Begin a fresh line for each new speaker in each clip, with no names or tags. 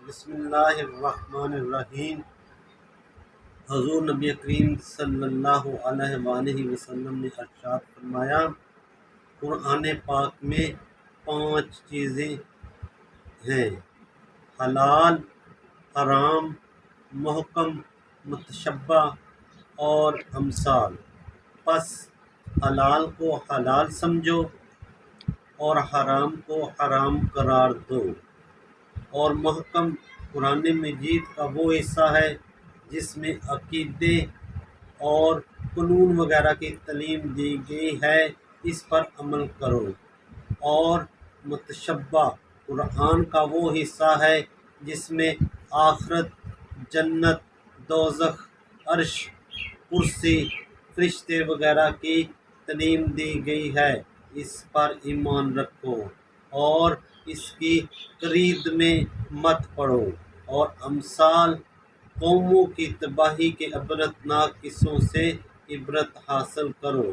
بسم اللہ الرحمن الرحیم۔ حضور نبی کریم صلی اللہ علیہ وآلہ وسلم نے ارشاد فرمایا، قرآن پاک میں 5 چیزیں ہیں: حلال، حرام، محکم، متشبہ اور امثال۔ پس حلال کو حلال سمجھو اور حرام کو حرام قرار دو، اور محکم قرآن مجید کا وہ حصہ ہے جس میں عقیدے اور قانون وغیرہ کی تعلیم دی گئی ہے، اس پر عمل کرو۔ اور متشبہ قرآن کا وہ حصہ ہے جس میں آخرت، جنت، دوزخ، عرش، کرسی، فرشتے وغیرہ کی تعلیم دی گئی ہے، اس پر ایمان رکھو اور اس کی قرید میں مت پڑو۔ اور امثال، قوموں کی تباہی کے عبرتناک قصوں سے عبرت حاصل کرو۔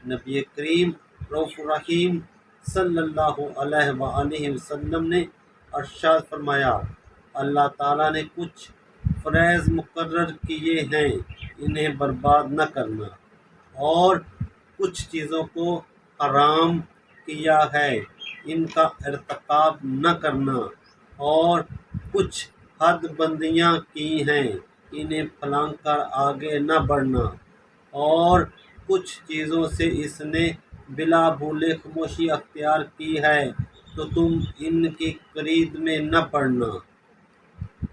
نبی کریم رؤوف الرحیم صلی اللہ علیہ وآلہ وسلم نے ارشاد فرمایا، اللہ تعالیٰ نے کچھ فرائض مقرر کیے ہیں، انہیں برباد نہ کرنا، اور کچھ چیزوں کو حرام کیا ہے، ان کا ارتکاب نہ کرنا، اور کچھ حد بندیاں کی ہیں، انہیں پھلانگ کر آگے نہ بڑھنا، اور کچھ چیزوں سے اس نے بلا بھولے خاموشی اختیار کی ہے تو تم ان کی قرید میں نہ پڑنا۔